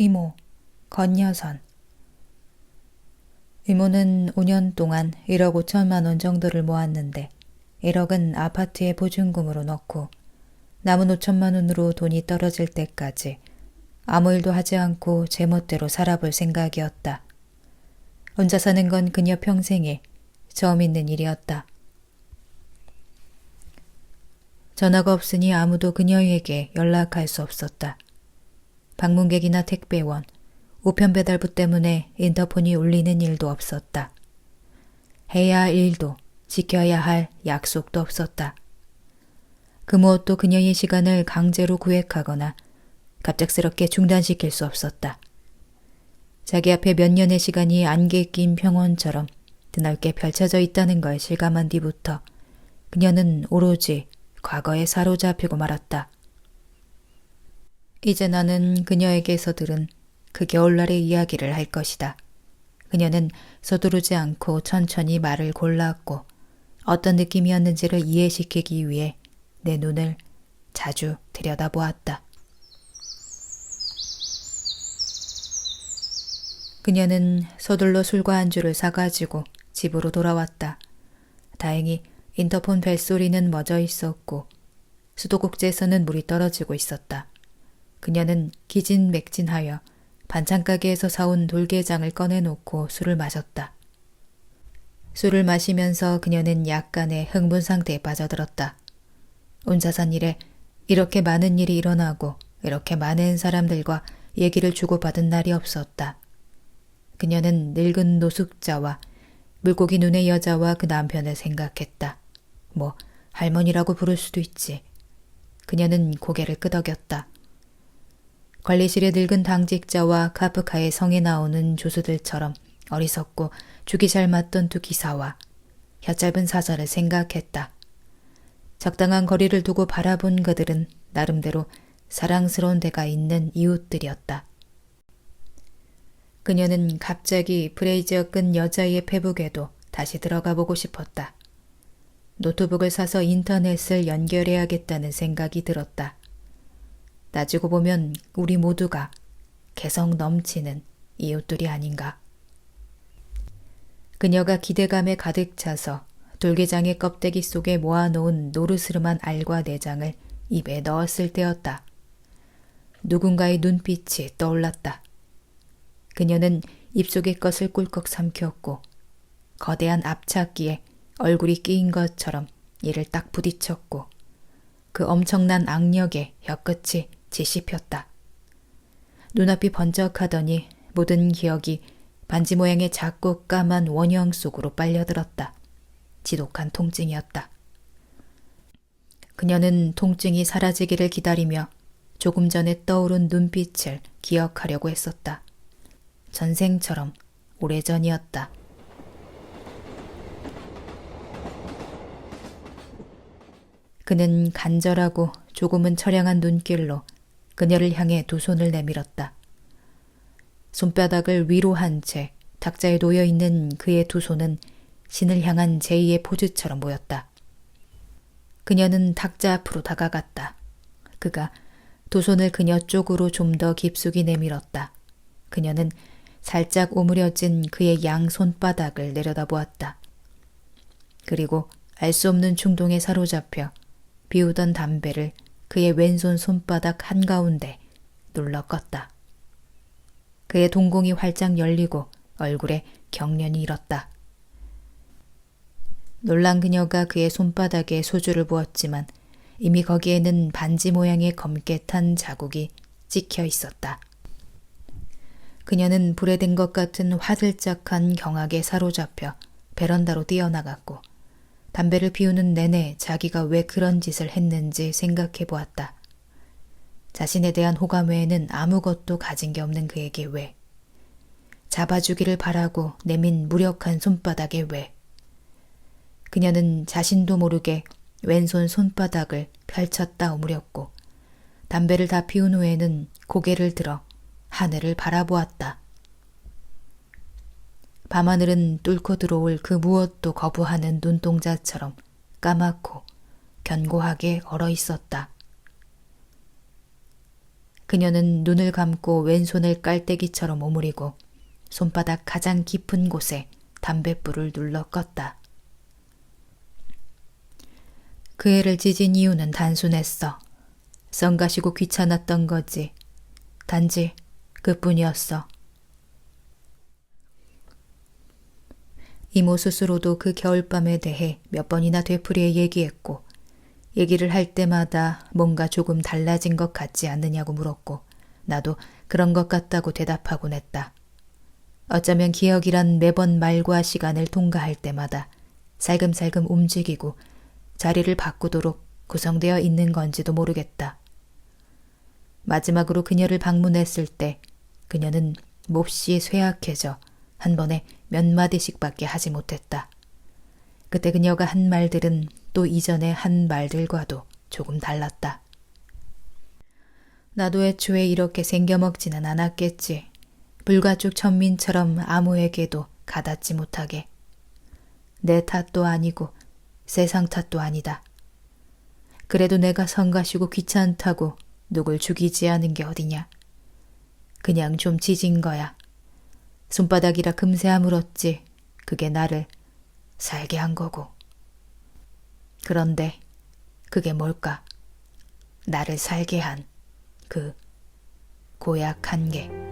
이모, 건여선. 이모는 5년 동안 1억 5천만 원 정도를 모았는데 1억은 아파트에 보증금으로 넣고 남은 5천만 원으로 돈이 떨어질 때까지 아무 일도 하지 않고 제멋대로 살아볼 생각이었다. 혼자 사는 건 그녀 평생에 처음 있는 일이었다. 전화가 없으니 아무도 그녀에게 연락할 수 없었다. 방문객이나 택배원, 우편 배달부 때문에 인터폰이 울리는 일도 없었다. 해야 할 일도 지켜야 할 약속도 없었다. 그 무엇도 그녀의 시간을 강제로 구획하거나 갑작스럽게 중단시킬 수 없었다. 자기 앞에 몇 년의 시간이 안개 낀 평원처럼 드넓게 펼쳐져 있다는 걸 실감한 뒤부터 그녀는 오로지 과거에 사로잡히고 말았다. 이제 나는 그녀에게서 들은 그 겨울날의 이야기를 할 것이다. 그녀는 서두르지 않고 천천히 말을 골랐고 어떤 느낌이었는지를 이해시키기 위해 내 눈을 자주 들여다보았다. 그녀는 서둘러 술과 안주를 사가지고 집으로 돌아왔다. 다행히 인터폰 벨소리는 멎어 있었고 수도꼭지에서는 물이 떨어지고 있었다. 그녀는 기진맥진하여 반찬가게에서 사온 돌게장을 꺼내놓고 술을 마셨다. 술을 마시면서 그녀는 약간의 흥분 상태에 빠져들었다. 혼자 산 일에 이렇게 많은 일이 일어나고 이렇게 많은 사람들과 얘기를 주고받은 날이 없었다. 그녀는 늙은 노숙자와 물고기 눈의 여자와 그 남편을 생각했다. 뭐 할머니라고 부를 수도 있지. 그녀는 고개를 끄덕였다. 관리실의 늙은 당직자와 카프카의 성에 나오는 조수들처럼 어리석고 죽이 잘 맞던 두 기사와 혀짧은 사자를 생각했다. 적당한 거리를 두고 바라본 그들은 나름대로 사랑스러운 데가 있는 이웃들이었다. 그녀는 갑자기 브레이지어 끈 여자의 페북에도 다시 들어가 보고 싶었다. 노트북을 사서 인터넷을 연결해야겠다는 생각이 들었다. 따지고 보면 우리 모두가 개성 넘치는 이웃들이 아닌가. 그녀가 기대감에 가득 차서 돌게장의 껍데기 속에 모아놓은 노르스름한 알과 내장을 입에 넣었을 때였다. 누군가의 눈빛이 떠올랐다. 그녀는 입속의 것을 꿀꺽 삼켰고 거대한 앞찾기에 얼굴이 끼인 것처럼 이를 딱 부딪혔고 그 엄청난 악력에 혀끝이 지씹혔다. 눈앞이 번쩍하더니 모든 기억이 반지 모양의 작고 까만 원형 속으로 빨려들었다. 지독한 통증이었다. 그녀는 통증이 사라지기를 기다리며 조금 전에 떠오른 눈빛을 기억하려고 했었다. 전생처럼 오래전이었다. 그는 간절하고 조금은 처량한 눈길로 그녀를 향해 두 손을 내밀었다. 손바닥을 위로 한 채 탁자에 놓여있는 그의 두 손은 신을 향한 제2의 포즈처럼 보였다. 그녀는 탁자 앞으로 다가갔다. 그가 두 손을 그녀 쪽으로 좀 더 깊숙이 내밀었다. 그녀는 살짝 오므려진 그의 양 손바닥을 내려다보았다. 그리고 알 수 없는 충동에 사로잡혀 비우던 담배를 그의 왼손 손바닥 한가운데 눌러 껐다. 그의 동공이 활짝 열리고 얼굴에 경련이 일었다. 놀란 그녀가 그의 손바닥에 소주를 부었지만 이미 거기에는 반지 모양의 검게 탄 자국이 찍혀 있었다. 그녀는 불에 댄 것 같은 화들짝한 경악에 사로잡혀 베란다로 뛰어나갔고 담배를 피우는 내내 자기가 왜 그런 짓을 했는지 생각해 보았다. 자신에 대한 호감 외에는 아무것도 가진 게 없는 그에게 왜? 잡아주기를 바라고 내민 무력한 손바닥에 왜? 그녀는 자신도 모르게 왼손 손바닥을 펼쳤다 오므렸고 담배를 다 피운 후에는 고개를 들어 하늘을 바라보았다. 밤하늘은 뚫고 들어올 그 무엇도 거부하는 눈동자처럼 까맣고 견고하게 얼어 있었다. 그녀는 눈을 감고 왼손을 깔때기처럼 오므리고 손바닥 가장 깊은 곳에 담뱃불을 눌러 껐다. 그 애를 찢은 이유는 단순했어. 성가시고 귀찮았던 거지. 단지 그뿐이었어. 이모 스스로도 그 겨울밤에 대해 몇 번이나 되풀이해 얘기했고 얘기를 할 때마다 뭔가 조금 달라진 것 같지 않느냐고 물었고 나도 그런 것 같다고 대답하곤 했다. 어쩌면 기억이란 매번 말과 시간을 통과할 때마다 살금살금 움직이고 자리를 바꾸도록 구성되어 있는 건지도 모르겠다. 마지막으로 그녀를 방문했을 때 그녀는 몹시 쇠약해져 한 번에 몇 마디씩밖에 하지 못했다. 그때 그녀가 한 말들은 또 이전에 한 말들과도 조금 달랐다. 나도 애초에 이렇게 생겨먹지는 않았겠지. 불가축 천민처럼 아무에게도 가닿지 못하게. 내 탓도 아니고 세상 탓도 아니다. 그래도 내가 성가시고 귀찮다고 누굴 죽이지 않은 게 어디냐. 그냥 좀 짖은 거야. 손바닥이라 금세 아물었지. 그게 나를 살게 한 거고. 그런데 그게 뭘까? 나를 살게 한 그 고약한 게.